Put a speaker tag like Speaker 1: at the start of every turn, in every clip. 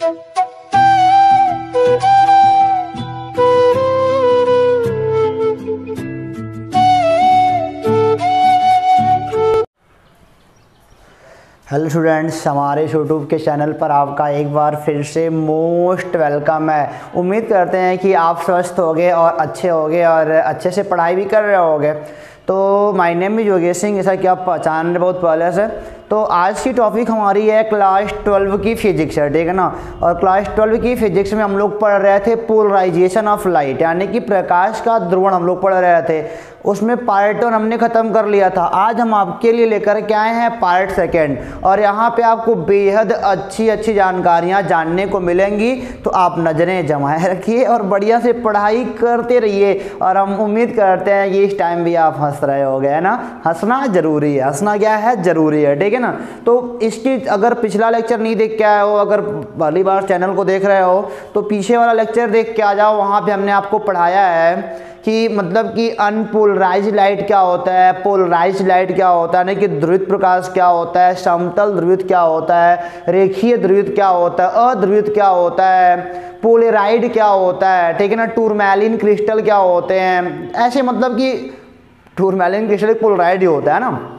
Speaker 1: Hello students, हमारे YouTube के channel पर आपका एक बार फिर से मोस्ट वेलकम है। उम्मीद करते हैं कि आप स्वस्थ होगे और अच्छे होगे और अच्छे से पढ़ाई भी कर रहे होगे। तो my name is Yogesh Singh, जैसा कि आप पहचान रहे बहुत पहले से। तो आज की टॉपिक हमारी है क्लास 12 की फिजिक्स है, ठीक है ना। और क्लास 12 की फिजिक्स में हम लोग पढ़ रहे थे पोलराइजेशन ऑफ लाइट, यानी कि प्रकाश का ध्रुवण हम लोग पढ़ रहे थे। उसमें पार्ट 1 हमने ख़त्म कर लिया था। आज हम आपके लिए लेकर के आए हैं पार्ट 2 और यहाँ पे आपको बेहद अच्छी जानकारियाँ जानने को मिलेंगी। तो आप नज़रें जमाए रखिए और बढ़िया से पढ़ाई करते रहिए। और हम उम्मीद करते हैं कि इस टाइम भी आप हंस रहे होगे, है ना। हंसना ज़रूरी है, हंसना क्या है, ज़रूरी है, ठीक है ना। तो इसकी अगर पिछला लेक्चर नहीं देख के आए हो, अगर पहली बार चैनल को देख रहे हो तो पीछे वाला लेक्चर देख के आ जाओ। वहाँ पे हमने आपको पढ़ाया है कि मतलब कि अनपोलराइज्ड लाइट क्या होता है, पोलराइज्ड लाइट क्या होता है, यानी कि ध्रुवित प्रकाश क्या होता है, समतल ध्रुवित क्या होता है, रेखीय ध्रुवित क्या होता है, अध्रुवित क्या होता है, पोलराइड क्या होता है, ठीक है ना। टूरमैलिन क्रिस्टल क्या होते हैं, ऐसे मतलब कि टूरमैलिन क्रिस्टल पोलराइड ही होता है ना।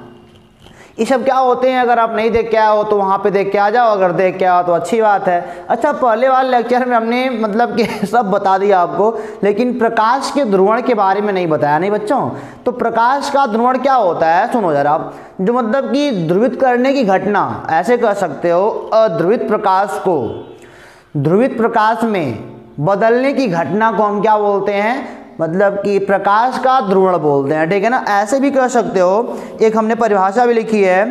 Speaker 1: ये सब क्या होते हैं, अगर आप नहीं देख के आए हो तो वहाँ पे देख के आ जाओ, अगर देख के आओ तो अच्छी बात है। अच्छा, पहले वाले लेक्चर में हमने मतलब कि सब बता दिया आपको, लेकिन प्रकाश के ध्रुवण के बारे में नहीं बताया, नहीं बच्चों। तो प्रकाश का ध्रुवण क्या होता है, सुनो जरा आप। जो मतलब कि ध्रुवित करने की घटना, ऐसे कह सकते हो, अध्रुवित प्रकाश को ध्रुवित प्रकाश में बदलने की घटना को हम क्या बोलते हैं, मतलब कि प्रकाश का ध्रुवण बोलते हैं, ठीक है ना। ऐसे भी कह सकते हो, एक हमने परिभाषा भी लिखी है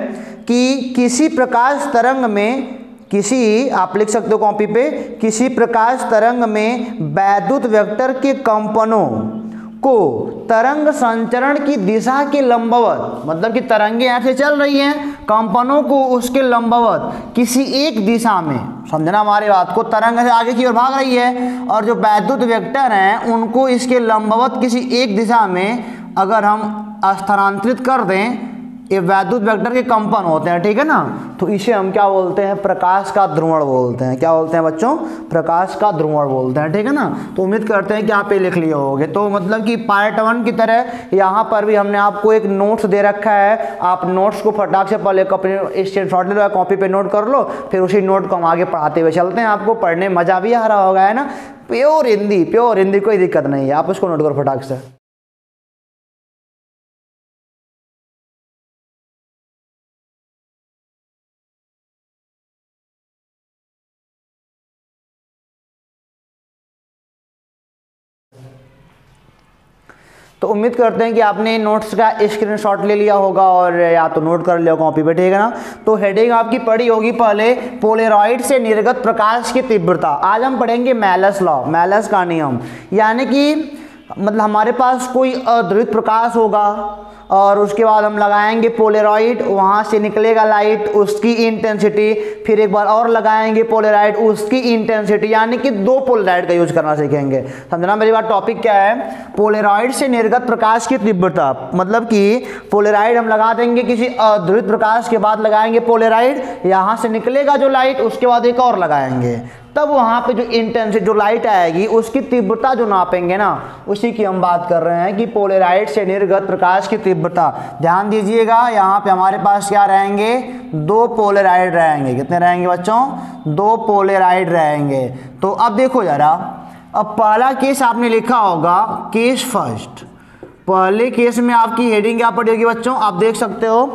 Speaker 1: कि किसी प्रकाश तरंग में, किसी आप लिख सकते हो कॉपी पे, किसी प्रकाश तरंग में वैद्युत वेक्टर के कंपनों को तरंग संचरण की दिशा के लंबवत, मतलब कि तरंगे ऐसे चल रही हैं, कंपनों को उसके लंबवत किसी एक दिशा में, समझना हमारी बात को, तरंग से आगे की ओर भाग रही है और जो वैद्युत वेक्टर हैं उनको इसके लंबवत किसी एक दिशा में अगर हम स्थानांतरित कर दें, ये वैद्युत वेक्टर के कंपन होते हैं, ठीक है ना। तो इसे हम क्या बोलते हैं, प्रकाश का ध्रुवण बोलते हैं। क्या बोलते हैं बच्चों, प्रकाश का ध्रुवण बोलते हैं, ठीक है ना। तो उम्मीद करते हैं कि आप ये लिख लिए होगे। तो मतलब कि पार्ट 1 की तरह यहाँ पर भी हमने आपको एक नोट्स दे रखा है। आप नोट्स को फटाक से पहले अपने स्क्रीनशॉट ले लो, कॉपी पे नोट कर लो, फिर उसी नोट को हम आगे पढ़ाते हुए चलते हैं। आपको पढ़ने में मज़ा भी आ रहा होगा, है ना। प्योर हिंदी, कोई दिक्कत नहीं है, आप उसको नोट करो फटाक से। तो उम्मीद करते हैं कि आपने नोट्स का स्क्रीनशॉट ले लिया होगा और या तो नोट कर लिया कॉपी पे, ठीक है ना। तो हेडिंग आपकी पढ़ी होगी पहले, पोलराइड से निर्गत प्रकाश की तीव्रता। आज हम पढ़ेंगे मेलस लॉ, मेलस का नियम, यानी कि मतलब हमारे पास कोई अध्रुवित प्रकाश होगा और उसके बाद हम लगाएंगे पोलराइड, वहाँ से निकलेगा लाइट, उसकी इंटेंसिटी, फिर एक बार और लगाएंगे पोलराइड, उसकी इंटेंसिटी, यानी कि 2 पोलराइड का यूज करना सीखेंगे। समझना मेरी बात। टॉपिक क्या है, पोलराइड से निर्गत प्रकाश की तीव्रता, मतलब कि पोलराइड हम लगा देंगे किसी अध्रुवित प्रकाश के बाद लगाएंगे पोलराइड, यहाँ से निकलेगा जो लाइट, उसके बाद एक और लगाएंगे, तब वहाँ पे जो इंटेंसिटी, जो लाइट आएगी उसकी तीव्रता जो नापेंगे ना, उसी की हम बात कर रहे हैं कि पोलराइड से निर्गत प्रकाश की तीव्रता। ध्यान दीजिएगा, यहाँ पे हमारे पास क्या रहेंगे, 2 पोलराइड रहेंगे। कितने रहेंगे बच्चों, 2 पोलराइड रहेंगे। तो अब देखो जरा, अब पहला केस आपने लिखा होगा, केस फर्स्ट। पहले केस में आपकी हेडिंग क्या पड़ी होगी बच्चों, आप देख सकते हो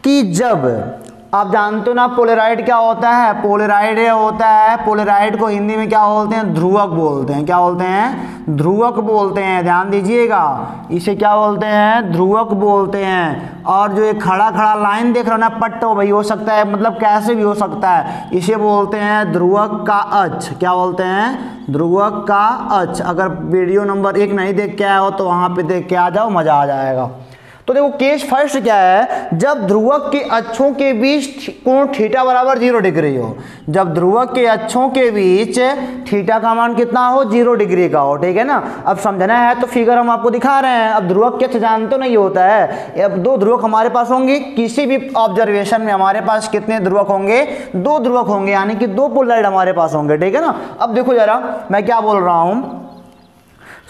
Speaker 1: कि जब, आप जानते हो ना पोलराइड क्या होता है, पोलराइड ये होता है, पोलराइड को हिंदी में क्या बोलते हैं, ध्रुवक बोलते हैं। क्या बोलते हैं, ध्रुवक बोलते हैं। ध्यान दीजिएगा, इसे क्या बोलते हैं, ध्रुवक बोलते हैं। और जो एक खड़ा खड़ा लाइन देख रहे हो ना, पट्टो भाई हो सकता है, मतलब कैसे भी हो सकता है, इसे बोलते हैं ध्रुवक का अक्ष। क्या बोलते हैं, ध्रुवक का अक्ष। अगर वीडियो नंबर 1 नहीं देख के आए हो तो वहाँ पे देख के आ जाओ, मज़ा आ जाएगा। तो देखो केस फर्स्ट क्या है, जब ध्रुवक के अक्षों के बीच कोण थीटा बराबर 0 डिग्री हो। जब ध्रुवक के अक्षों के बीच थीटा का मान कितना हो, 0 डिग्री का हो, ठीक है ना। अब समझना है तो फिगर हम आपको दिखा रहे हैं। अब ध्रुवक के जानते नहीं होता है। अब 2 ध्रुवक हमारे पास होंगे, किसी भी ऑब्जर्वेशन में हमारे पास कितने ध्रुवक होंगे, 2 ध्रुवक होंगे, यानी कि 2 पोलराइड हमारे पास होंगे, ठीक है ना। अब देखो जरा मैं क्या बोल रहा हूं,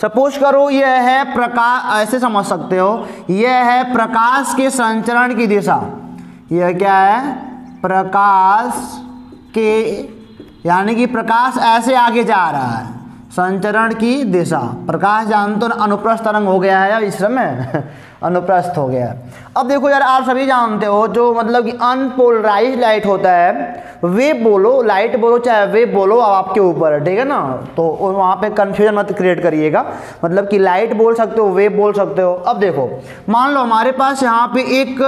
Speaker 1: सपोज करो यह है प्रकाश, ऐसे समझ सकते हो, यह है प्रकाश के संचरण की दिशा। यह क्या है, प्रकाश के, यानी कि प्रकाश ऐसे आगे जा रहा है, संचरण की दिशा। प्रकाश जानते हो अनुप्रस्थ तरंग हो गया है इस समय अनुप्रस्थ हो गया। अब देखो यार आप सभी जानते हो जो मतलब कि अनपोलराइज लाइट होता है, वेव बोलो, लाइट बोलो, चाहे वेव बोलो, अब आपके ऊपर है, ठीक है ना। तो वहाँ पे कंफ्यूजन मत क्रिएट करिएगा, मतलब कि लाइट बोल सकते हो, वेव बोल सकते हो। अब देखो मान लो हमारे पास यहाँ पे एक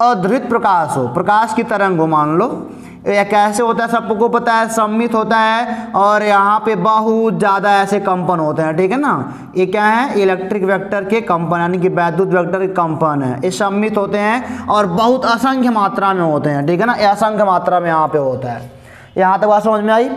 Speaker 1: अध्रुवित प्रकाश हो, प्रकाश की तरंग हो, मान लो। यह कैसे होता है सबको पता है, सममित होता है और यहाँ पे बहुत ज़्यादा ऐसे कंपन होते हैं, ठीक है ना। ये क्या है, इलेक्ट्रिक वेक्टर के कंपन, यानी कि वैद्युत वेक्टर के कंपन है। ये सममित होते हैं और बहुत असंख्य मात्रा में होते हैं, ठीक है ना। ये असंख्य मात्रा में यहाँ पे होता है। यहाँ तक बात समझ में आई।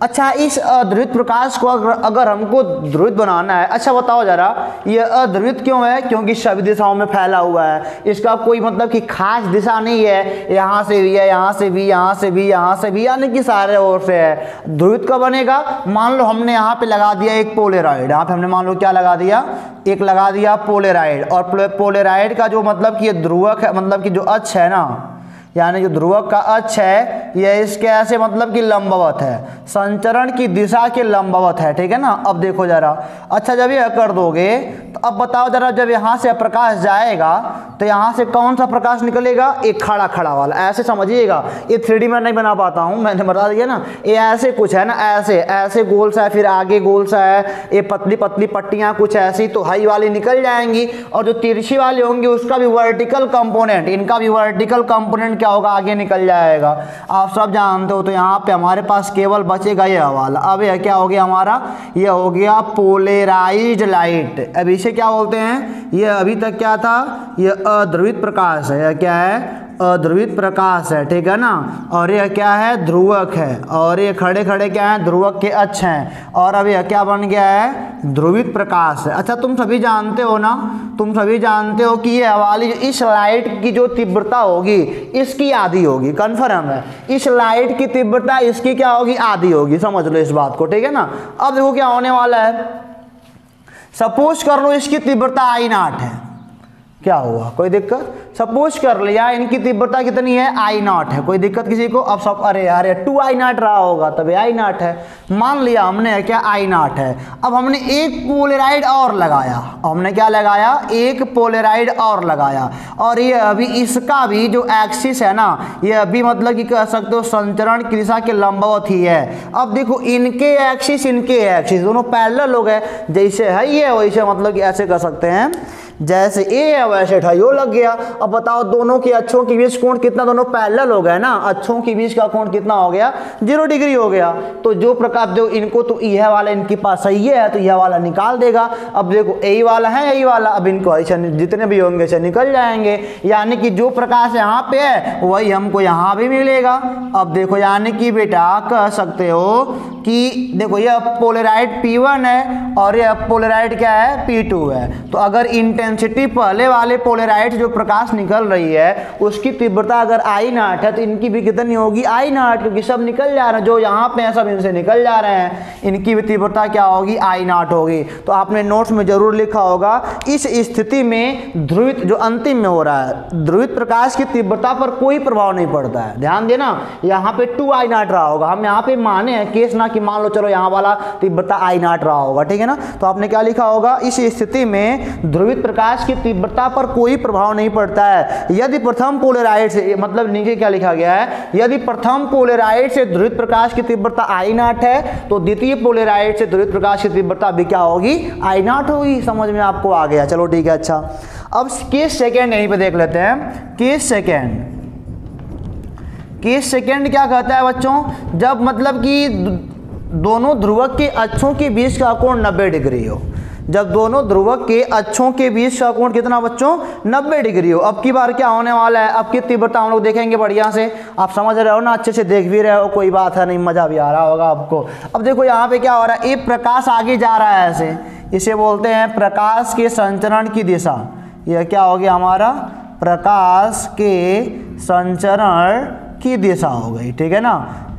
Speaker 1: अच्छा, इस अध्रुवित प्रकाश को अगर हमको ध्रुवित बनाना है, अच्छा बताओ जरा ये अध्रुवित क्यों है, क्योंकि सभी दिशाओं में फैला हुआ है। इसका कोई मतलब कि खास दिशा नहीं है, यहाँ से भी है, यहाँ से भी, यहाँ से भी, यहाँ से भी, यानी कि सारे ओर से है। ध्रुवित कब बनेगा, मान लो हमने यहाँ पे लगा दिया एक पोलराइड, यहाँ पे हमने मान लो क्या लगा दिया, एक लगा दिया पोलराइड। और पोलराइड का जो मतलब कि ये ध्रुवक है, मतलब कि जो अक्ष है ना, यानी जो ध्रुवक का अक्ष है यह इसके ऐसे मतलब कि लंबवत है, संचरण की दिशा के लंबवत है, ठीक है ना। अब देखो जरा, अच्छा जब ये कर दोगे तो अब बताओ जरा, जब यहाँ से प्रकाश जाएगा तो यहाँ से कौन सा प्रकाश निकलेगा, एक खड़ा खड़ा वाला, ऐसे समझिएगा। ये 3D में नहीं बना पाता हूँ, मैंने बता दिया ना। ये ऐसे कुछ है ना, ऐसे ऐसे गोल सा है, फिर आगे गोल सा है, ये पतली पतली पट्टियाँ कुछ ऐसी, तो हाई वाली निकल जाएंगी। और जो तिरछी वाली होंगी उसका भी वर्टिकल कंपोनेंट, इनका भी वर्टिकल कंपोनेंट क्या होगा, आगे निकल जाएगा। आप सब जानते हो। तो यहाँ पे हमारे पास केवल बचेगा ये हवाला। अब यह क्या हो गया हमारा, ये हो गया पोलराइज्ड लाइट। अब इसे क्या बोलते हैं, ये अभी तक क्या था, ये अध्रुवित प्रकाश है। यह क्या है, अध्रुवित प्रकाश है, ठीक है ना। और यह क्या है, ध्रुवक है। और ये खड़े खड़े क्या है, ध्रुवक के अक्ष हैं। और अब यह क्या बन गया है, ध्रुवित प्रकाश है। अच्छा तुम सभी जानते हो ना, तुम सभी जानते हो कि ये वाली इस लाइट की जो तीव्रता होगी इसकी आधी होगी, कन्फर्म है। इस लाइट की तीव्रता इसकी क्या होगी, आधी होगी, समझ लो इस बात को, ठीक है ना। अब देखो क्या होने वाला है, सपोज कर लो इसकी तीव्रता I0 है, क्या हुआ, कोई दिक्कत। सपोज कर लिया इनकी तीव्रता कितनी है, I0 है, कोई दिक्कत किसी को। अब सब अरे यार 2I0 रहा होगा तब I0 है, मान लिया हमने क्या I0 है। अब हमने एक पोलराइड और लगाया, हमने क्या लगाया, एक पोलराइड और लगाया। और ये अभी इसका भी जो एक्सिस है ना, ये अभी मतलब कि कह सकते हो संचरण की दिशा के लंबवत ही है। अब देखो इनके एक्सिस दोनों पैरेलल हो गए, जैसे है ये वैसे मतलब कि ऐसे कर सकते हैं, जैसे ए है वैसे ढाइयों लग गया। अब बताओ दोनों के अक्षों के बीच कोण कितना, दोनों पैरेलल हो गए ना, अक्षों के बीच का कोण कितना हो गया, 0 डिग्री हो गया। तो जो प्रकार जो इनको तो यह वाला इनके पास सही है तो यह वाला निकाल देगा। अब देखो यही वाला है, यही वाला, अब इनको ऐसे जितने भी होंगे ऐसे निकल जाएंगे, यानी कि जो प्रकाश यहाँ पे है वही हमको यहाँ भी मिलेगा। अब देखो यानी कि बेटा कह सकते हो कि देखो यह पोलराइड P1 है और यह पोलराइड क्या है, P2 है। तो अगर इंटेंसिटी पहले वाले पोलराइड जो प्रकाश निकल रही है उसकी तीव्रता अगर I0 है तो इनकी भी कितनी होगी, I0, क्योंकि सब निकल जा रहे हैं, जो यहाँ पे हैं सब इनसे निकल जा रहे हैं, इनकी भी तीव्रता क्या होगी, I0 होगी। तो आपने नोट्स में जरूर लिखा होगा, इस स्थिति में ध्रुवित जो अंतिम में हो रहा है, ध्रुवित प्रकाश की तीव्रता पर कोई प्रभाव नहीं पड़ता है। ध्यान देना, यहाँ पे 2I0 रहा होगा, हम यहाँ पे माने हैं केस ना कि मान लो चलो यहाँ वाला तीव्रता I0 रहा होगा, ठीक है ना। तो आपने क्या लिखा होगा, इस स्थिति में ध्रुवित प्रकाश की तीव्रता पर कोई प्रभाव नहीं पड़ता है यदि प्रथम पोलराइड से, मतलब नीचे क्या लिखा गया है, यदि प्रथम पोलराइड से ध्रुवित प्रकाश की तीव्रता I0 है तो द्वितीय पोलराइड से ध्रुवित प्रकाश की तीव्रता भी क्या होगी, I0 होगी। समझ में आपको आ गया, चलो ठीक है। अच्छा अब केस सेकेंड यहीं पे देख लेते हैं। केस सेकेंड क्या कहता है बच्चों, जब मतलब कि दोनों ध्रुवक के अक्षों के बीच का कोण 90 डिग्री हो। जब दोनों ध्रुवक के अक्षों के बीच का कोण कितना बच्चों 90 डिग्री हो। अब की बार क्या होने वाला है, अब की तीव्रता हम लोग देखेंगे बढ़िया से। आप समझ रहे हो ना, अच्छे से देख भी रहे हो, कोई बात है नहीं, मजा भी आ रहा होगा आपको। अब देखो यहाँ पे क्या हो रहा है, ये प्रकाश आगे जा रहा है ऐसे, इसे बोलते हैं प्रकाश के संचरण की दिशा। यह क्या हो गया हमारा, प्रकाश के संचरण की दिशा हो गई, ठीक है ना।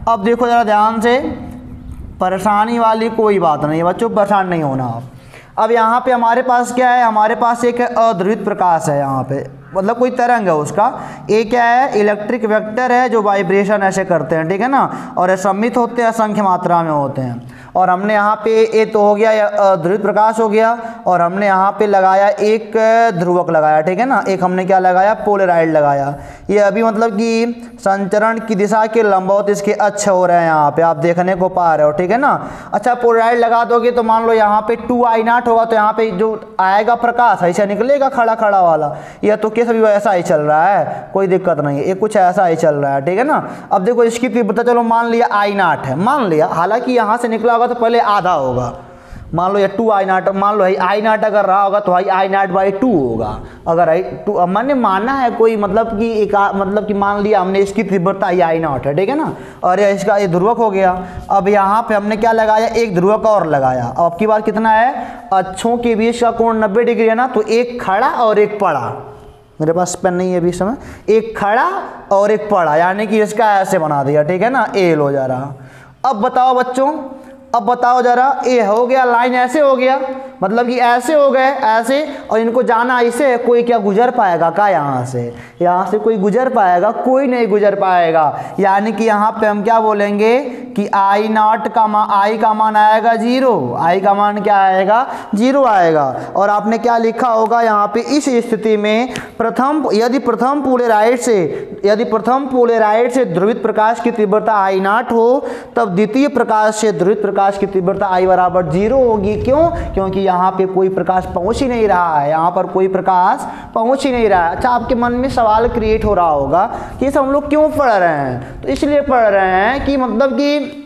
Speaker 1: अब देखो जरा ध्यान से, परेशानी वाली कोई बात नहीं है बच्चों, परेशान नहीं होना आप। अब यहाँ पे हमारे पास क्या है, हमारे पास एक अध्रुवित प्रकाश है यहाँ पे, मतलब कोई तरंग है उसका। ये क्या है, इलेक्ट्रिक वेक्टर है जो वाइब्रेशन ऐसे करते हैं, ठीक है ना, और सममित होते हैं, असंख्य मात्रा में होते हैं। और हमने यहाँ पे ये तो हो गया ध्रुवित प्रकाश हो गया, और हमने यहाँ पे लगाया एक ध्रुवक लगाया, ठीक है ना, एक हमने क्या लगाया, पोलराइड लगाया। ये अभी मतलब कि संचरण की दिशा के लंबवत इसके अक्ष हो रहे हैं, यहाँ पे आप देखने को पा रहे हो, ठीक है ना। अच्छा पोलराइड लगा दोगे तो मान लो यहाँ पे 2I0 होगा, तो यहाँ पे जो आएगा प्रकाश ऐसा निकलेगा खड़ा खड़ा वाला। यह तो केस अभी ऐसा ही चल रहा है, कोई दिक्कत नहीं है, ये कुछ ऐसा ही चल रहा है, ठीक है ना। अब देखो इसकी तीव्रता चलो मान लिया I0 है, मान लिया, हालांकि यहाँ से निकला होगा तो पहले आधा होगा, मान लो ये 2I0, मान लो I0 अगर रहा होगा तो I0/2 होगा। अगर I2 मैंने माना है कोई मतलब कि एक मतलब कि मान लिया हमने इसकी तीव्रता I0 है, ठीक है ना, और ये इसका ये ध्रुवक हो गया। अब यहाँ पे हमने क्या लगाया, एक ध्रुवक और लगाया। अब आपकी बार कितना है, अक्षों के बीच का कोण 90 डिग्री है ना, तो एक खड़ा और एक पड़ा, मेरे पास पेन नहीं है अभी समय, एक खड़ा और एक पड़ा, यानी कि इसका ऐसे बना दिया, ठीक है ना, एल हो जा रहा। अब बताओ बच्चों, अब बताओ जरा, ये हो गया लाइन ऐसे हो गया, मतलब कि ऐसे हो गए ऐसे, और इनको जाना ऐसे, कोई क्या गुजर पाएगा का, यहाँ से कोई गुजर पाएगा, कोई नहीं गुजर पाएगा। यानी कि यहाँ पे हम क्या बोलेंगे कि I0 का I का मान आएगा 0, I का मान क्या आएगा, 0 आएगा। और आपने क्या लिखा होगा यहाँ पे, इस स्थिति में यदि प्रथम पोलराइड से ध्रुवित प्रकाश की तीव्रता I0 हो, तब द्वितीय प्रकाश से ध्रुवित प्रकाश की तीव्रता I बराबर 0 होगी। क्यों, क्योंकि यहाँ पे कोई प्रकाश पहुँच ही नहीं रहा है, यहाँ पर कोई प्रकाश पहुँच ही नहीं रहा है। अच्छा आपके मन में सवाल क्रिएट हो रहा होगा कि ये सब हम लोग क्यों पढ़ रहे हैं, तो इसलिए पढ़ रहे हैं कि मतलब कि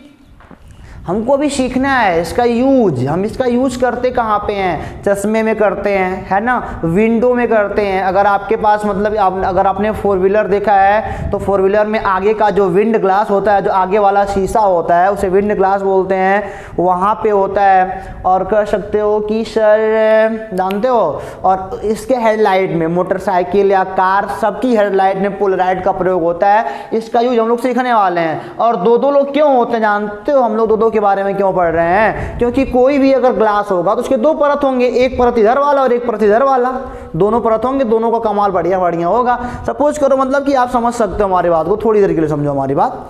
Speaker 1: हमको भी सीखना है इसका यूज। हम इसका यूज करते कहाँ पे हैं, चश्मे में करते हैं, है ना, विंडो में करते हैं। अगर आपके पास मतलब अगर आपने 4 व्हीलर देखा है तो 4 व्हीलर में आगे का जो विंड ग्लास होता है, जो आगे वाला शीशा होता है, उसे विंड ग्लास बोलते हैं, वहाँ पे होता है। और कह सकते हो कि सर जानते हो, और इसके हेडलाइट में मोटरसाइकिल या कार सबकी हेडलाइट में पोलराइड का प्रयोग होता है। इसका यूज हम लोग सीखने वाले हैं। और दो लोग क्यों होते हैं जानते हो, हम लोग दो के बारे में क्यों पढ़ रहे हैं, क्योंकि कोई भी अगर ग्लास होगा तो उसके 2 परत होंगे, एक परत इधर वाला और एक परत इधर वाला, दोनों परत होंगे, दोनों का कमाल बढ़िया बढ़िया होगा। सपोज करो मतलब कि आप समझ सकते हो हमारी बात को, थोड़ी देर के लिए समझो हमारी बात,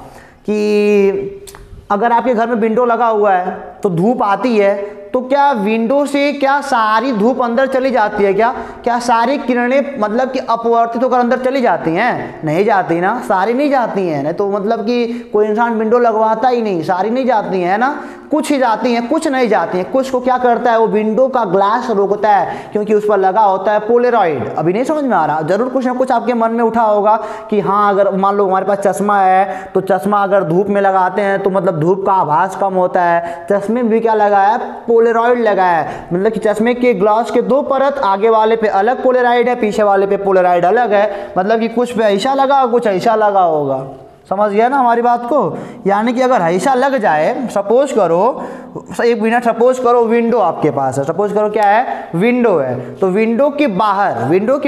Speaker 1: कि अगर आपके घर में विंडो लगा हुआ है तो धूप आती है, तो क्या विंडो से क्या सारी धूप अंदर चली जाती है, क्या सारी किरणें मतलब कि अपवर्तित होकर अंदर चली जाती हैं, नहीं जाती ना, सारी नहीं जाती हैं। नहीं तो मतलब कि कोई इंसान विंडो लगवाता ही नहीं, सारी नहीं जाती हैं ना, कुछ ही जाती हैं, कुछ नहीं जाती हैं। कुछ को क्या करता है, वो विंडो का ग्लास रोकता है, क्योंकि उस पर लगा होता है पोलराइड। अभी नहीं समझ में आ रहा, जरूर कुछ ना कुछ आपके मन में उठा होगा कि हाँ अगर मान लो हमारे पास चश्मा है, तो चश्मा अगर धूप में लगाते हैं तो मतलब धूप का आभास कम होता है। चश्मे में भी क्या लगा है, पोलराइड लगा है, मतलब कि चश्मे के ग्लास के 2 परत, आगे वाले पे अलग पोलराइड है, पीछे वाले पे पोलराइड अलग है, मतलब कि कुछ पे ऐसा लगा कुछ ऐसा लगा होगा। समझ गया ना हमारी बात को। यानी कि अगर ऐसा लग जाए, सपोज करो, एक मिनट, सपोज करो विंडो आपके पास है, सपोज करो क्या है, विंडो है, तो विंडो के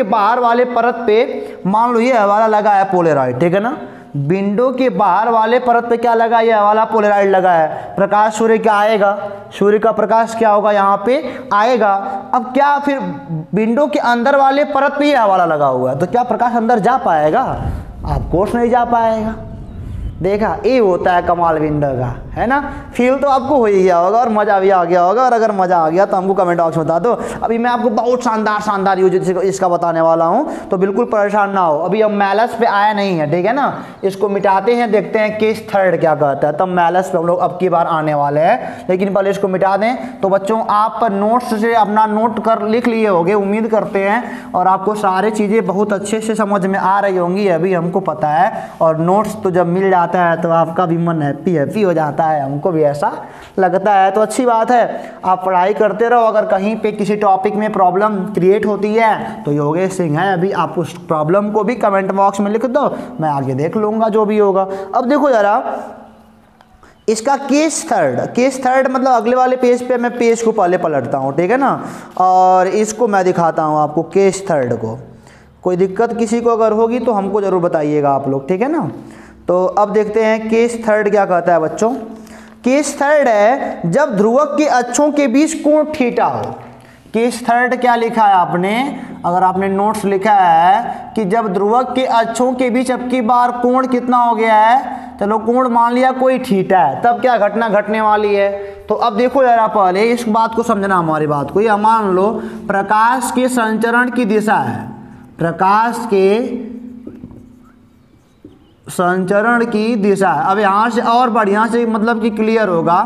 Speaker 1: बाहर वाले परत पे मान लो ये वाला लगा है पोलराइड, ठीक है ना, विंडो के बाहर वाले परत पे क्या लगा, ये वाला पोलराइड लगा है। प्रकाश सूर्य का आएगा, सूर्य का प्रकाश क्या होगा यहाँ पे आएगा। अब क्या फिर विंडो के अंदर वाले परत पे ये वाला लगा हुआ है, तो क्या प्रकाश अंदर जा पाएगा, ऑफ कोर्स नहीं जा पाएगा। देखा, ये होता है कमाल विंडो का, है ना। फील तो आपको हो ही गया होगा और मज़ा भी आ गया होगा। और अगर मज़ा आ गया तो हमको कमेंट बॉक्स में बता दो। अभी मैं आपको बहुत शानदार यूज इसका बताने वाला हूँ, तो बिल्कुल परेशान ना हो। अभी अब मैलस पे आया नहीं है, ठीक है ना, इसको मिटाते हैं, देखते हैं केस थर्ड क्या कहता है, तब मैलस पे हम लोग अब की बार आने वाले हैं। लेकिन पहले इसको मिटा दें। तो बच्चों आप नोट्स से अपना नोट कर लिख लिए होंगे, उम्मीद करते हैं, और आपको सारी चीज़ें बहुत अच्छे से समझ में आ रही होंगी, अभी हमको पता है। और नोट्स तो जब मिल जाते जाता है तो आपका भी मन हैप्पी हैप्पी हो जाता है, हमको भी ऐसा लगता है। तो अच्छी बात है, आप पढ़ाई करते रहो। अगर कहीं पे किसी टॉपिक में प्रॉब्लम क्रिएट होती है तो योगेश सिंह है अभी, आप उस प्रॉब्लम को भी कमेंट बॉक्स में लिख दो, मैं आगे देख लूँगा जो भी होगा। अब देखो ज़रा इसका केस थर्ड मतलब अगले वाले पेज पे मैं पेज को पहले पलटता हूँ, ठीक है ना, और इसको मैं दिखाता हूँ आपको केस थर्ड को। कोई दिक्कत किसी को अगर होगी तो हमको ज़रूर बताइएगा आप लोग, ठीक है ना। तो अब देखते हैं केस थर्ड क्या कहता है बच्चों। केस थर्ड है जब ध्रुवक के अक्षों के बीच कोण थीटा हो। केस थर्ड क्या लिखा है आपने, अगर आपने नोट्स लिखा है कि जब ध्रुवक के अक्षों के बीच अब की बार कोण कितना हो गया है, चलो कोण मान लिया कोई थीटा है, तब क्या घटना घटने वाली है। तो अब देखो यार पहले इस बात को समझना, हमारी बात को, या मान लो प्रकाश के संचरण की दिशा है, प्रकाश के संचरण की दिशा है। अब यहाँ से और बढ़िया से मतलब कि क्लियर होगा।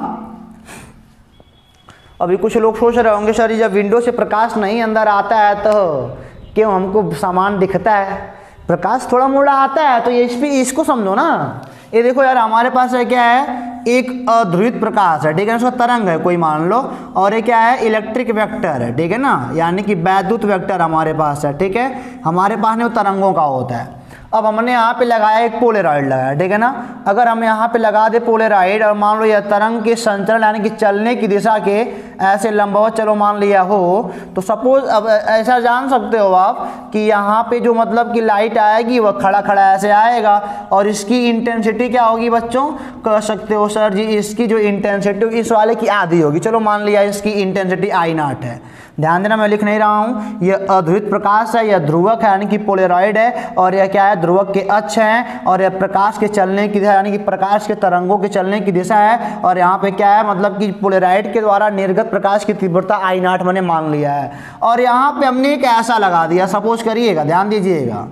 Speaker 1: अभी कुछ लोग सोच रहे होंगे सर जब विंडो से प्रकाश नहीं अंदर आता है तो क्यों हमको सामान दिखता है, प्रकाश थोड़ा मोड़ा आता है, तो ये इसको समझो ना। ये देखो यार हमारे पास है क्या है, एक अध्रुवित प्रकाश है, ठीक है ना, उसका तरंग है कोई मान लो, और ये क्या है इलेक्ट्रिक वेक्टर है, ठीक है ना, यानी कि वैद्युत वेक्टर हमारे पास है, ठीक है, हमारे पास नहीं वो तरंगों का होता है। अब हमने यहाँ पे लगाया एक पोलेराइड लगाया, ठीक है ना, अगर हम यहाँ पे लगा दे पोलेराइड और मान लो यह तरंग के संचरण यानी कि चलने की दिशा के ऐसे लंबवत चलो मान लिया हो, तो सपोज अब ऐसा जान सकते हो आप कि यहाँ पे जो मतलब कि लाइट आएगी वह खड़ा खड़ा ऐसे आएगा, और इसकी इंटेंसिटी क्या होगी बच्चों, कह सकते हो सर जी इसकी जो इंटेंसिटी इस वाले की आधी होगी, चलो मान लिया इसकी इंटेंसिटी I0 है। ध्यान देना मैं लिख नहीं रहा हूँ, यह अध्रुवित प्रकाश है, यह ध्रुवक है यानी कि पोलेराइड है, और यह क्या है ध्रुवक के अक्ष हैं, और यह प्रकाश के चलने की दिशा यानी कि प्रकाश के तरंगों के चलने की दिशा है, और यहाँ पे क्या है मतलब कि पोलेराइड के द्वारा निर्गत प्रकाश की तीव्रता I0 मैंने मान लिया है। और यहाँ पे हमने एक ऐसा लगा दिया, सपोज करिएगा, ध्यान दीजिएगा,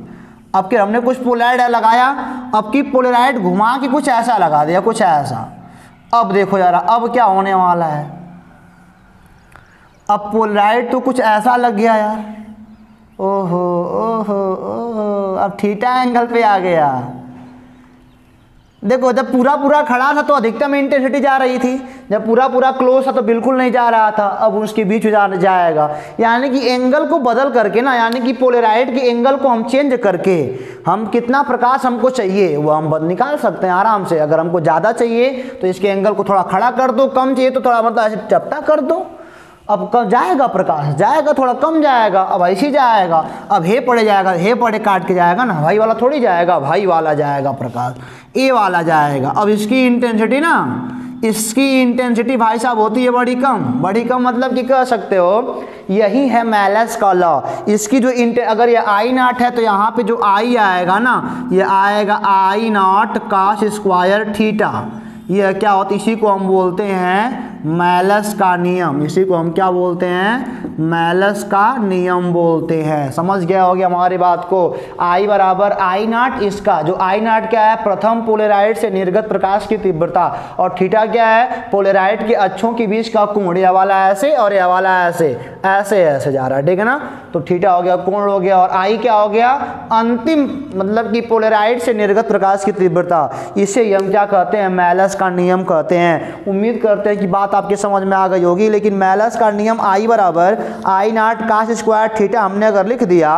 Speaker 1: अब कि हमने कुछ पोलेराइड लगाया, अब की पोलेराइड घुमा के कुछ ऐसा लगा दिया, कुछ ऐसा। अब देखो यार अब क्या होने वाला है, अब पोलराइड तो कुछ ऐसा लग गया यार, ओहो ओहो ओहो, अब थीटा एंगल पे आ गया। देखो जब पूरा पूरा खड़ा था तो अधिकतम इंटेंसिटी जा रही थी, जब पूरा पूरा क्लोज था तो बिल्कुल नहीं जा रहा था, अब उसके बीच में जाएगा। यानी कि एंगल को बदल करके ना, यानी कि पोलराइड के एंगल को हम चेंज करके हम कितना प्रकाश हमको चाहिए वो हम निकाल सकते हैं आराम से। अगर हमको ज़्यादा चाहिए तो इसके एंगल को थोड़ा खड़ा कर दो, कम चाहिए तो थोड़ा मतलब ऐसे चपटा कर दो, अब कब जाएगा प्रकाश, जाएगा थोड़ा कम जाएगा, अब ऐसे जाएगा, अब हे पड़े जाएगा, हे पड़े काट के जाएगा ना, भाई वाला थोड़ी जाएगा, भाई वाला जाएगा प्रकाश, ए वाला जाएगा। अब इसकी इंटेंसिटी ना, इसकी इंटेंसिटी भाई साहब होती है बड़ी कम मतलब कि कह सकते हो यही है मैलस का लॉ। इसकी जो अगर ये I0 है तो यहाँ पे जो I आएगा ना, ये आएगा I0 cos स्क्वायर थीटा, यह क्या होता है, इसी को हम बोलते हैं मैलस का नियम, इसी को हम क्या बोलते हैं, मैलस का नियम बोलते हैं। समझ गया होगा हमारी बात को। I बराबर I0, इसका जो I0 क्या है, प्रथम पोलेराइड से निर्गत प्रकाश की तीव्रता, और थीटा क्या है, पोलेराइड के अक्षों के बीच का कोण, यह वाला ऐसे और यह वाला ऐसे ऐसे ऐसे जा रहा है, ठीक है ना, तो थीटा हो गया, कोण हो गया, और I क्या हो गया, अंतिम मतलब कि पोलेराइड से निर्गत प्रकाश की तीव्रता। इसे हम क्या कहते हैं, मैलस का नियम कहते हैं। उम्मीद करते हैं कि बात आपके समझ में आ गई होगी। लेकिन मैलस का नियम I बराबर I0 cos स्क्वायर थीटा हमने अगर लिख दिया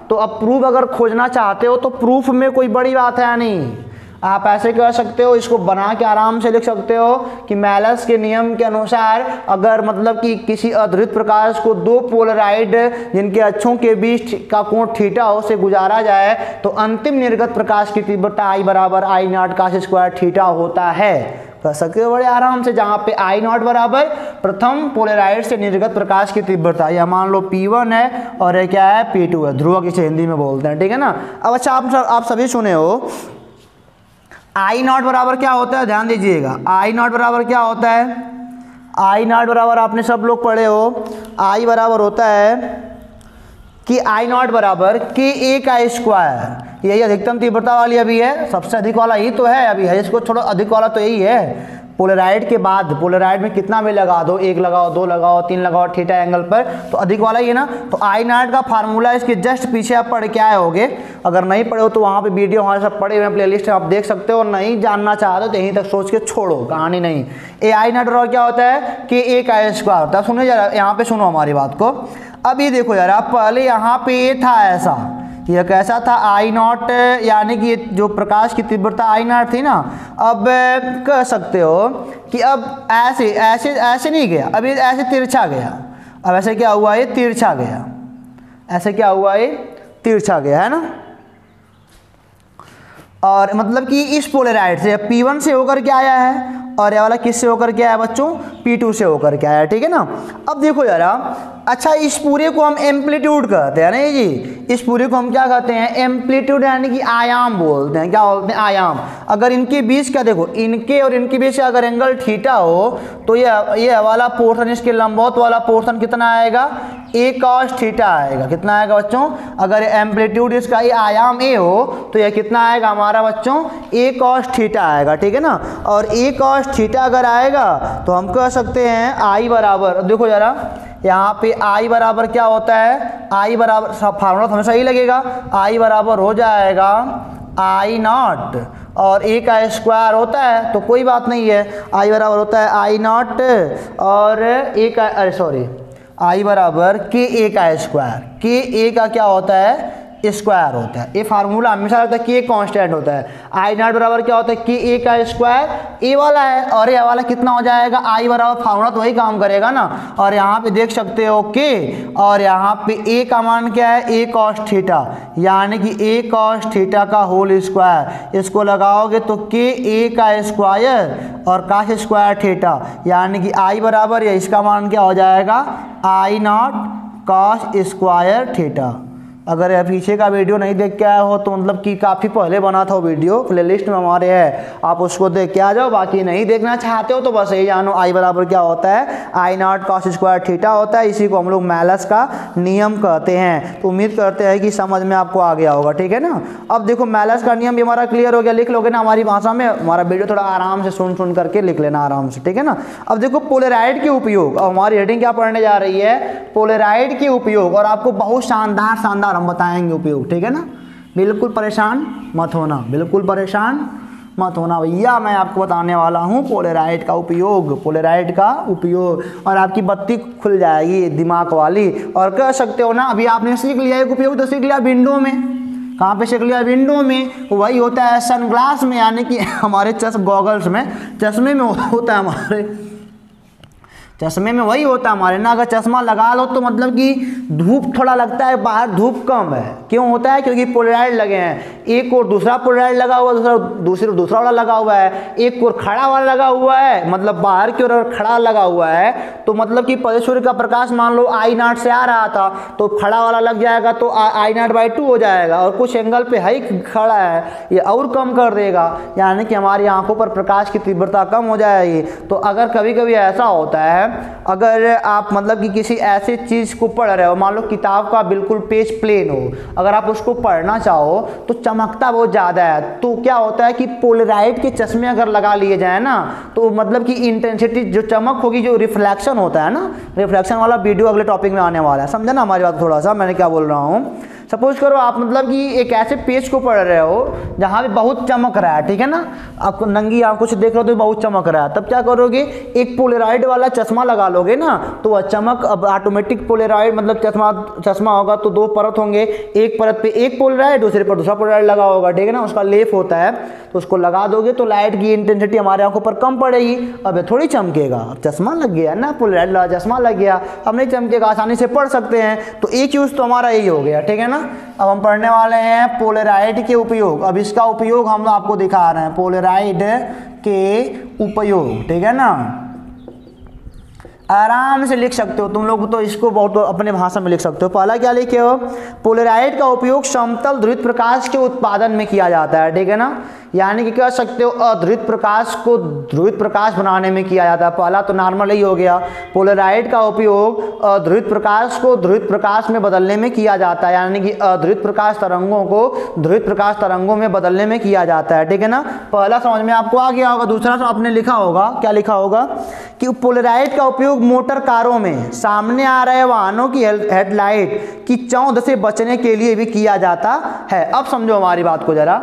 Speaker 1: तो अब प्रूफ अगर खोजना चाहते हो तो प्रूफ में कोई बड़ी बात है नहीं, आप ऐसे कह सकते हो, इसको बना के आराम से लिख सकते हो कि मैलस के नियम के अनुसार अगर मतलब कि किसी अध्रुवित प्रकाश को दो पोलराइड जिनके अक्षों के बीच का कोण थीटा हो से गुजारा जाए तो अंतिम निर्गत प्रकाश की तीव्रता I बराबर I0 cos स्क्वायर थीटा होता है। कह सकते हो बड़े आराम से, जहाँ पे I0 बराबर प्रथम पोलराइड से निर्गत प्रकाश की तीव्रता, या मान लो P1 है और ये क्या है P2 है, ध्रुवक इसे हिंदी में बोलते हैं, ठीक है ना। अब अच्छा आप सभी सुने हो I0 बराबर क्या होता है, ध्यान दीजिएगा, I0 बराबर क्या होता है, I0 बराबर आपने सब लोग पढ़े हो, I बराबर होता है कि I0 बराबर KA का स्क्वायर, यही अधिकतम तीव्रता वाली अभी है, सबसे अधिक वाला ही तो है अभी है, इसको थोड़ा अधिक वाला तो यही है, पोलराइड के बाद पोलराइड में कितना भी लगा दो, 1 लगाओ, 2 लगाओ, 3 लगाओ थीटा एंगल पर, तो अधिक वाला ही है ना। तो आई नॉट का फार्मूला इसके जस्ट पीछे आप पढ़ के आए होगे। अगर नहीं पढ़े हो तो वहाँ पे वीडियो हमारे सब पढ़े हुए प्लेलिस्ट आप देख सकते हो, और नहीं जानना चाहते हो तो यहीं तक सोच के छोड़ो, कहानी नहीं। ए आई नॉट और क्या होता है कि ए का स्क्वायर होता है। सुनो जरा, यहाँ पे सुनो हमारी बात को। अब ये देखो यार, आप पहले यहाँ पे ये था ऐसा, यह कैसा था आई नॉट, यानी कि जो प्रकाश की तीव्रता आई नॉट थी ना, अब कह सकते हो कि अब ऐसे ऐसे ऐसे नहीं गया, अब ये ऐसे तिरछा गया। अब ऐसे क्या हुआ, ये तिरछा गया, ऐसे क्या हुआ, ये तिरछा गया, है ना। और मतलब कि इस पोलराइड से P1 से होकर के आया है, और ये वाला किस से होकर के आया बच्चों, P2 से होकर के आया, ठीक है ना। अब देखो जरा, अच्छा इस पूरे को हम एम्पलीट्यूड कहते हैं ना जी, इस पूरे को हम क्या कहते हैं, एम्पलीट्यूड, यानी कि आयाम बोलते हैं। क्या बोलते हैं, आयाम। अगर इनके बीच का देखो, इनके और इनके बीच अगर एंगल थीटा हो तो ये वाला पोर्शन, इसके लंबवत वाला पोर्शन कितना आएगा, ए कॉस थीटा आएगा। कितना आएगा बच्चों, अगर एम्पलीट्यूड इसका ये आयाम ए हो तो यह कितना आएगा हमारा बच्चों, ए कॉस थीटा आएगा, ठीक है ना। और ए कॉस थीटा अगर आएगा तो हम कह सकते हैं आई बराबर, देखो जरा यहाँ पे आई बराबर क्या होता है, आई बराबर, फार्मूला हमेशा ही लगेगा, आई बराबर हो जाएगा आई नॉट, और ए का स्क्वायर होता है तो कोई बात नहीं है, आई बराबर होता है आई नॉट और ए का, अरे सॉरी, आई बराबर के ए का स्क्वायर, के ए का क्या होता है, स्क्वायर होता है। ये फार्मूला हमेशा रहता है कि ए कांस्टेंट होता है। आई नॉट बराबर क्या होता है, कि ए का स्क्वायर, ए वाला है और ए वाला कितना हो जाएगा, आई बराबर, फार्मूला तो वही काम करेगा ना। और यहाँ पे देख सकते हो के, और यहाँ पे ए का मान क्या है, ए कॉस थीटा, यानी कि ए कॉस थीटा का होल स्क्वायर। इसको लगाओगे तो के ए का स्क्वायर और काश स्क्वायर थीटा, यानी कि आई बराबर, या इसका मान क्या हो जाएगा, आई नॉट कॉस स्क्वायर थीटा। अगर पीछे का वीडियो नहीं देख के आए हो तो मतलब कि काफ़ी पहले बना था वो वीडियो, प्लेलिस्ट में हमारे है, आप उसको देख के आ जाओ। बाकी नहीं देखना चाहते हो तो बस यही जानो, आई बराबर क्या होता है, आई नॉट कॉस स्क्वायर थीटा होता है। इसी को हम लोग मैलस का नियम कहते हैं। तो उम्मीद करते हैं कि समझ में आपको आ गया होगा, ठीक है ना। अब देखो मैलस का नियम भी हमारा क्लियर हो गया, लिख लोगे ना हमारी भाषा में। हमारा वीडियो थोड़ा आराम से सुन करके लिख लेना आराम से, ठीक है ना। अब देखो पोलराइड के उपयोग, अब हमारी हेडिंग क्या पढ़ने जा रही है, पोलराइड के उपयोग, और आपको बहुत शानदार हम बताएंगे उपयोग, ठीक है ना। बिल्कुल परेशान मत होना, बिल्कुल परेशान मत होना भैया, मैं आपको बताने वाला हूँ पोलराइड का उपयोग, पोलराइड का उपयोग, और आपकी बत्ती खुल जाएगी दिमाग वाली। और कह सकते हो ना, अभी आपने सीख लिया एक उपयोग, तो सीख लिया विंडो में। कहाँ पे सीख लिया, विंडो में। वही होता है सनग्लास में, यानी कि हमारे गॉगल्स में, चश्मे में होता है, हमारे चश्मे में वही होता है हमारे ना। अगर चश्मा लगा लो तो मतलब कि धूप थोड़ा लगता है, बाहर धूप कम है। क्यों होता है, क्योंकि पोलराइड लगे हैं, एक और दूसरा पोलराइड लगा हुआ है, दूसरा वाला लगा हुआ है, एक और खड़ा वाला लगा हुआ है, मतलब बाहर की ओर खड़ा लगा हुआ है। तो मतलब कि सूर्य का प्रकाश मान लो आई नॉट से आ रहा था तो खड़ा वाला लग जाएगा तो आई नॉट बाई 2 हो जाएगा, और कुछ एंगल पे है ही खड़ा है, ये और कम कर देगा, यानी कि हमारी आंखों पर प्रकाश की तीव्रता कम हो जाएगी। तो अगर कभी कभी ऐसा होता है, अगर आप मतलब कि किसी ऐसी चीज़ को पढ़ रहे हो, मान लो किताब का बिल्कुल पेज प्लेन हो, अगर आप उसको पढ़ना चाहो तो चमकता बहुत ज़्यादा है, तो क्या होता है कि पोलराइड के चश्मे अगर लगा लिए जाए ना, तो मतलब कि इंटेंसिटी जो चमक होगी, जो रिफ्लेक्शन होता है ना, रिफ्लेक्शन वाला वीडियो अगले टॉपिक में आने वाला है, समझा ना हमारी बात थोड़ा सा, मैंने क्या बोल रहा हूँ। सपोज करो आप मतलब कि एक ऐसे पेज को पढ़ रहे हो जहाँ पे बहुत चमक रहा है, ठीक है ना, आपको नंगी आंखों से देख रहे हो तो बहुत चमक रहा है, तब क्या करोगे, एक पोलराइड वाला चश्मा लगा लोगे ना, तो वह चमक अब ऑटोमेटिक पोलराइड, मतलब चश्मा होगा तो 2 परत होंगे, एक परत पे एक पोलराइड, दूसरे पर दूसरा पोलराइड लगा होगा, ठीक है ना, उसका लेप होता है, तो उसको लगा दोगे तो लाइट की इंटेंसिटी हमारे आंखों पर कम पड़ेगी। अब थोड़ी चमकेगा, चश्मा लग गया ना, पोलराइड वाला चश्मा लग गया, अब नहीं चमकेगा, आसानी से पढ़ सकते हैं। तो एक यूज़ तो हमारा यही हो गया, ठीक है ना। अब हम पढ़ने वाले हैं पोलराइड के उपयोग। अब इसका उपयोग हम आपको दिखा रहे हैं, पोलराइड के उपयोग, ठीक है ना। आराम से लिख सकते हो तुम लोग, तो इसको बहुत अपने भाषा में लिख सकते हो। पहला क्या लिखे हो, पोलराइड का उपयोग समतल ध्रुवित प्रकाश के उत्पादन में किया जाता है, ठीक है ना, यानी कि कह सकते हो अध्रुवित प्रकाश को ध्रुवित प्रकाश बनाने में किया जाता है। पहला तो नॉर्मल ही हो गया, पोलराइड का उपयोग अध्रुवित प्रकाश को ध्रुवित प्रकाश में बदलने में किया जाता है, यानी कि अध्रुवित प्रकाश तरंगों को ध्रुवित प्रकाश तरंगों में बदलने में किया जाता है, ठीक है ना। पहला समझ में आपको आ गया होगा। दूसरा आपने लिखा होगा, क्या लिखा होगा कि पोलराइड का उपयोग मोटर कारों में सामने आ रहे वाहनों की हेडलाइट की चौंध से बचने के लिए भी किया जाता है। अब समझो हमारी बात को जरा।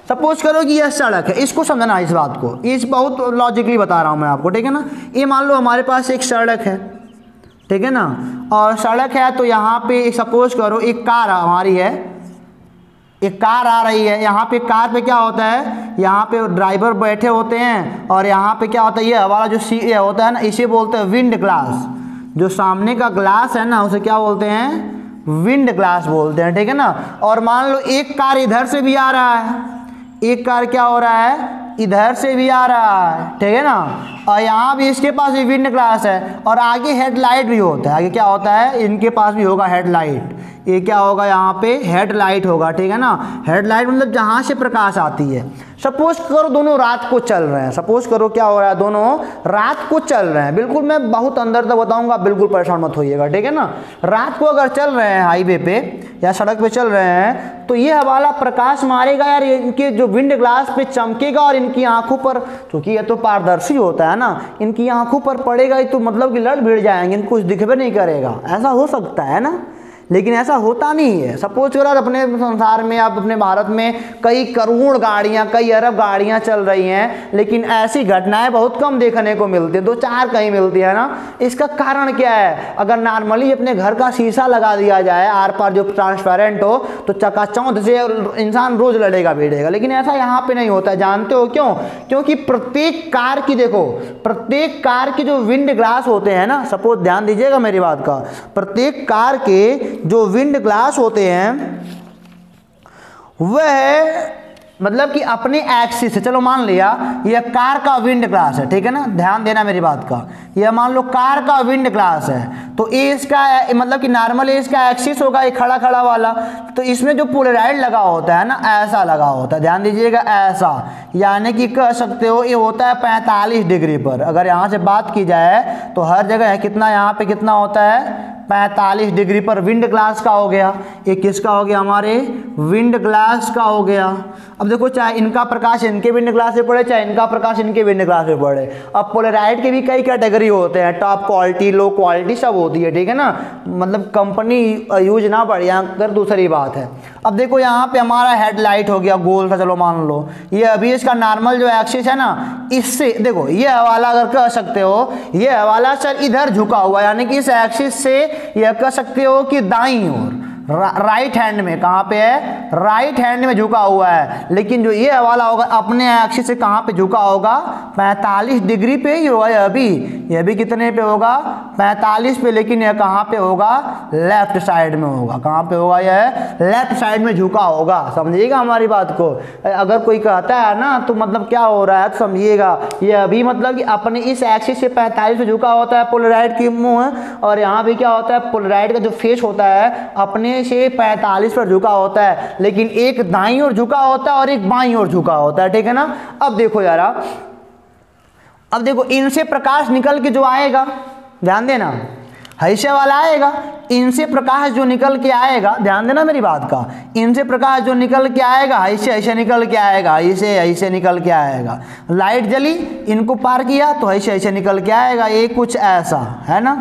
Speaker 1: सपोज करो कि यह सड़क है, इसको समझना इस बात को, इस बहुत लॉजिकली बता रहा हूं मैं आपको, ठीक है ना। ये मान लो हमारे पास एक सड़क है, ठीक है ना, और सड़क है तो यहाँ पे सपोज करो एक कार हमारी है, एक कार आ रही है। यहाँ पे कार पे क्या होता है, यहाँ पे ड्राइवर बैठे होते हैं और यहाँ पे क्या होता है, ये हमारा जो ये होता है ना, इसे बोलते हैं विंड ग्लास। जो सामने का ग्लास है ना, उसे क्या बोलते हैं, विंड ग्लास बोलते हैं, ठीक है ना। और मान लो एक कार इधर से भी आ रहा है, एक कार क्या हो रहा है, इधर से भी आ रहा है, ठीक है ना, और यहाँ भी इसके पास भी विंड ग्लास है और आगे हेडलाइट भी होता है। आगे क्या होता है, इनके पास भी होगा हेडलाइट। ये क्या होगा, यहाँ पे हेडलाइट होगा, ठीक है ना। हेडलाइट मतलब जहाँ से प्रकाश आती है। सपोज करो दोनों रात को चल रहे हैं, सपोज करो क्या हो रहा है, दोनों रात को चल रहे हैं। बिल्कुल मैं बहुत अंदर तक बताऊंगा, बिल्कुल परेशान मत होइएगा, ठीक है ना। रात को अगर चल रहे हैं हाईवे पे या सड़क पे चल रहे हैं तो ये वाला प्रकाश मारेगा यार, इनके जो विंड ग्लास पे चमकेगा और इनकी आंखों पर, क्योंकि ये तो पारदर्शी होता है ना, इनकी आंखों पर पड़ेगा ही तो मतलब कि लड़ भिड़ जाएंगे, इनको कुछ दिख भी नहीं करेगा। ऐसा हो सकता है ना, लेकिन ऐसा होता नहीं है। सपोज करो अपने संसार में, आप अपने भारत में कई करोड़ गाड़ियां, कई अरब गाड़ियां चल रही हैं, लेकिन ऐसी घटनाएं बहुत कम देखने को मिलती है, 2-4 कहीं मिलती है ना। इसका कारण क्या है, अगर नॉर्मली अपने घर का शीशा लगा दिया जाए आर पार जो ट्रांसपेरेंट हो तो चकाचौंध से इंसान रोज लड़ेगा भिड़ेगा, लेकिन ऐसा यहाँ पे नहीं होता है। जानते हो क्यों? क्योंकि प्रत्येक कार की, देखो प्रत्येक कार के जो विंड ग्लास होते हैं ना, सपोज ध्यान दीजिएगा मेरी बात का, प्रत्येक कार के जो विंड ग्लास होते हैं वह मतलब कि अपने एक्सिस से, चलो मान लिया यह कार का विंड ग्लास है, ठीक है ना, ध्यान देना मेरी बात का, यह मान लो कार का विंड ग्लास है तो ये इसका मतलब कि नॉर्मली इसका एक्सिस होगा, ये खड़ा खड़ा वाला, तो इसमें जो पोलराइड लगा होता है ना, ऐसा लगा होता है, ध्यान दीजिएगा ऐसा, यानी कि कह सकते हो ये होता है 45 डिग्री पर। अगर यहाँ से बात की जाए तो हर जगह है कितना, यहाँ पे कितना होता है 45 डिग्री पर विंड ग्लास का हो गया। ये किसका हो गया, हमारे विंड ग्लास का हो गया। अब देखो चाहे इनका प्रकाश इनके विंड ग्लास से पड़े, चाहे इनका प्रकाश इनके विंड ग्लास से पड़े। अब पोलराइड के भी कई कैटेगरी होते हैं, टॉप क्वालिटी, लो क्वालिटी सब होती है, ठीक है ना, मतलब कंपनी यूज ना बढ़िया कर दूसरी बात है। अब देखो यहाँ पे हमारा हेडलाइट हो गया गोल का, चलो मान लो ये अभी इसका नॉर्मल जो एक्सिस है ना, इससे देखो ये हवाला अगर कह सकते हो, ये हवाला सर इधर झुका हुआ, यानी कि इस एक्सिस से यह कह सकते हो कि दाईं ओर राइट हैंड में, कहाँ पे है, राइट हैंड में झुका हुआ है। लेकिन जो ये हवाला होगा अपने एक्सिस से कहाँ पे झुका होगा, 45 डिग्री पे ही होगा। ये भी कितने पे होगा, 45 पे, लेकिन यह कहाँ पे होगा, लेफ्ट साइड में होगा। कहाँ पे होगा, यह लेफ्ट साइड में झुका होगा। समझिएगा हमारी बात को। अगर कोई कहता है ना तो मतलब क्या हो रहा है तो समझिएगा, ये अभी मतलब कि अपने इस एक्सिस से 45 पे झुका होता है पोलराइड की मुँह, और यहाँ भी क्या होता है, पोलराइड का जो फेस होता है अपने से 45 पर झुका होता है, लेकिन एक दाईं ओर झुका होता है और एक बाईं ओर झुका होता है, ठीक है ना। अब देखो यारा, अब देखो इनसे प्रकाश निकल के जो आएगा, ध्यान देना, ऐसे वाला आएगा, इनसे प्रकाश जो निकल के आएगा, ध्यान देना मेरी बात का, इनसे प्रकाश जो निकल के आएगा ऐसे निकल के आएगा, ऐसे निकल के आएगा। लाइट जली, इनको पार किया तो ऐसे निकल के आएगा। ये कुछ ऐसा है ना,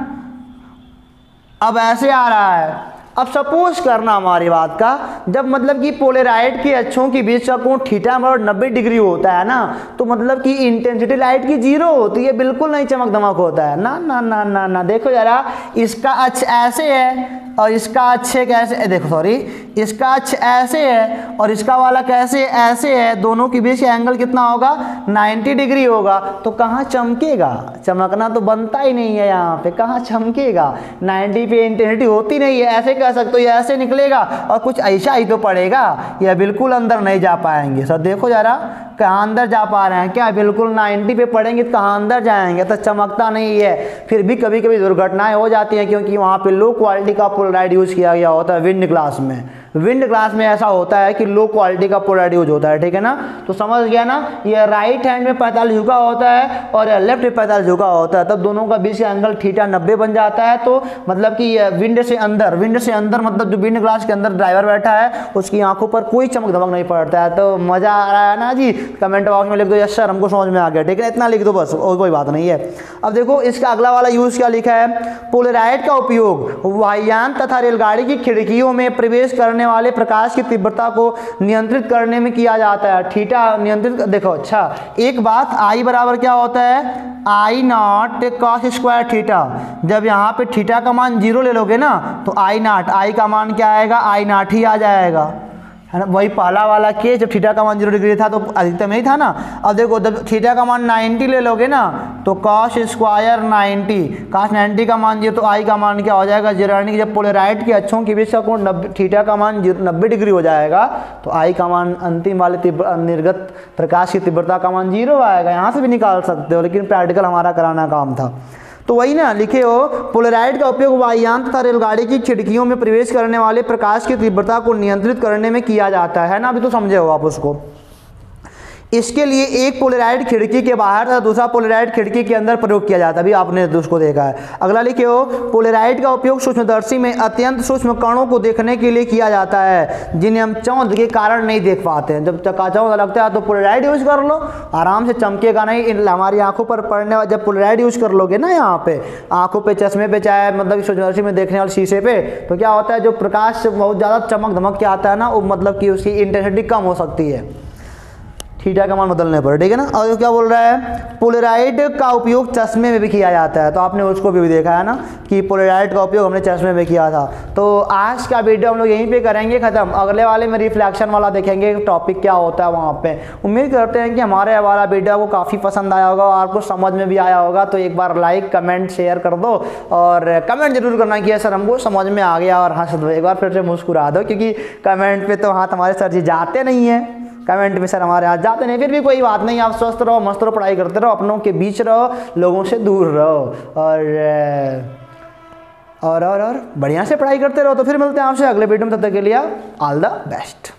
Speaker 1: अब ऐसे आ रहा है। अब सपोज करना हमारी बात का, जब मतलब कि पोलराइड के अक्षों के बीच का कोण थीटा और 90 डिग्री होता है ना, तो मतलब कि इंटेंसिटी लाइट की 0 होती है, बिल्कुल नहीं चमक दमक होता है ना ना ना ना ना। देखो जरा, इसका अक्ष ऐसे है और इसका अक्ष कैसे, देखो सॉरी, इसका अक्ष ऐसे है और इसका वाला कैसे, ऐसे है, दोनों के बीच का एंगल कितना होगा, 90 डिग्री होगा। तो कहाँ चमकेगा, चमकना तो बनता ही नहीं है यहाँ पे, कहाँ चमकेगा, 90 पे इंटेंसिटी होती नहीं है। ऐसे कह सकते हो ये ऐसे निकलेगा और कुछ ऐसा ही तो पड़ेगा, यह बिल्कुल अंदर नहीं जा पाएंगे। सर देखो जरा कहाँ अंदर जा पा रहे हैं क्या? बिल्कुल 90 पे पढ़ेंगे तो कहाँ अंदर जाएंगे, तो चमकता नहीं है। फिर भी कभी कभी दुर्घटनाएं हो जाती हैं क्योंकि वहाँ पे लो क्वालिटी का पोलराइड यूज़ किया गया होता है विंड ग्लास में। विंड ग्लास में ऐसा होता है कि लो क्वालिटी का पोलराइड यूज होता है, ठीक है ना। तो समझ गया ना, ये राइट हैंड में 45 झुका होता है और लेफ्ट में 45 झुका होता है, तब दोनों का बीच का एंगल थीटा 90 बन जाता है। तो मतलब कि विंड से अंदर मतलब जो विंड ग्लास के अंदर ड्राइवर बैठा है उसकी आंखों पर कोई चमक धमक नहीं पड़ता है। तो मजा आ रहा है ना जी? कमेंट बॉक्स में लिख दो यस सर, हमको समझ में आ गया, ठीक है, इतना लिख दो बस, और कोई बात नहीं है। अब देखो इसका अगला वाला यूज क्या लिखा है, पोलराइड का उपयोग वायुयान तथा रेलगाड़ी की खिड़कियों में प्रवेश करने वाले प्रकाश की तीव्रता को नियंत्रित करने में किया जाता है। थीटा नियंत्रित, देखो अच्छा एक बात, आई बराबर क्या होता है, आई नॉट कॉस स्क्वायर थीटा। जब यहाँ पे थीटा का मान 0 ले लोगे ना तो आई नॉट, आई का मान क्या आएगा, आई नॉट ही आ जाएगा, है ना। वही पहला वाला केस जब थीटा का मान 0 डिग्री था तो अधिकतम नहीं था ना। अब देखो जब थीटा का मान 90 ले लोगे ना तो कॉस स्क्वायर 90, कॉस 90 का मान 0 तो आई का मान क्या हो जाएगा 0, यानी कि जब पोलराइड के अक्षों के बीच का कोण थीटा का मान 90 डिग्री हो जाएगा तो आई का मान अंतिम वाले निर्गत प्रकाश की तीव्रता का मान 0 आएगा। यहाँ से भी निकाल सकते हो, लेकिन प्रैक्टिकल हमारा कराना काम था। तो वही ना लिखे हो, पोलराइड का उपयोग वायुयान तथा रेलगाड़ी की खिड़कियों में प्रवेश करने वाले प्रकाश की तीव्रता को नियंत्रित करने में किया जाता है ना। अभी तो समझे हो आप उसको। इसके लिए एक पोलराइड खिड़की के बाहर तथा दूसरा पोलराइड खिड़की के अंदर प्रयोग किया जाता है, अभी आपने उसको देखा है। अगला लिखे हो, पोलराइड का उपयोग सूक्ष्मदर्शी में अत्यंत सूक्ष्म कणों को देखने के लिए किया जाता है जिन्हें हम चौंध के कारण नहीं देख पाते हैं। जब चकाचौंध लगता है तो पोलराइड यूज कर लो, आराम से चमकेगा नहीं, हमारी आंखों पर पड़ने वाला। जब पोलराइड यूज कर लोगे ना यहाँ पे आंखों पे, चश्मे पे, चाहे मतलब सूक्ष्मदर्शी में देखने वाले शीशे पे, तो क्या होता है जो प्रकाश बहुत ज़्यादा चमक धमक के आता है ना, वो मतलब कि उसकी इंटेंसिटी कम हो सकती है थीटा का मान बदलने पर, ठीक है ना। और क्या बोल रहा है, पोलराइड का उपयोग चश्मे में भी किया जाता है, तो आपने उसको भी देखा है ना कि पोलराइड का उपयोग हमने चश्मे में किया था। तो आज का वीडियो हम लोग यहीं पे करेंगे ख़त्म। अगले वाले में रिफ्लेक्शन वाला देखेंगे टॉपिक क्या होता है वहाँ पे। उम्मीद करते हैं कि हमारे वाला वीडियो को काफ़ी पसंद आया होगा और आपको समझ में भी आया होगा। तो एक बार लाइक कमेंट शेयर कर दो और कमेंट जरूर करना कि सर हमको समझ में आ गया, और हंस दो, एक बार फिर से मुस्कुरा दो, क्योंकि कमेंट पे तो हाथ हमारे सर जी जाते नहीं हैं। कमेंट में सर हमारे हाथ जाते नहीं, फिर भी कोई बात नहीं, आप स्वस्थ रहो, मस्त रहो, पढ़ाई करते रहो, अपनों के बीच रहो, लोगों से दूर रहो और बढ़िया से पढ़ाई करते रहो। तो फिर मिलते हैं आपसे अगले वीडियो में, तब तक के लिए ऑल द बेस्ट।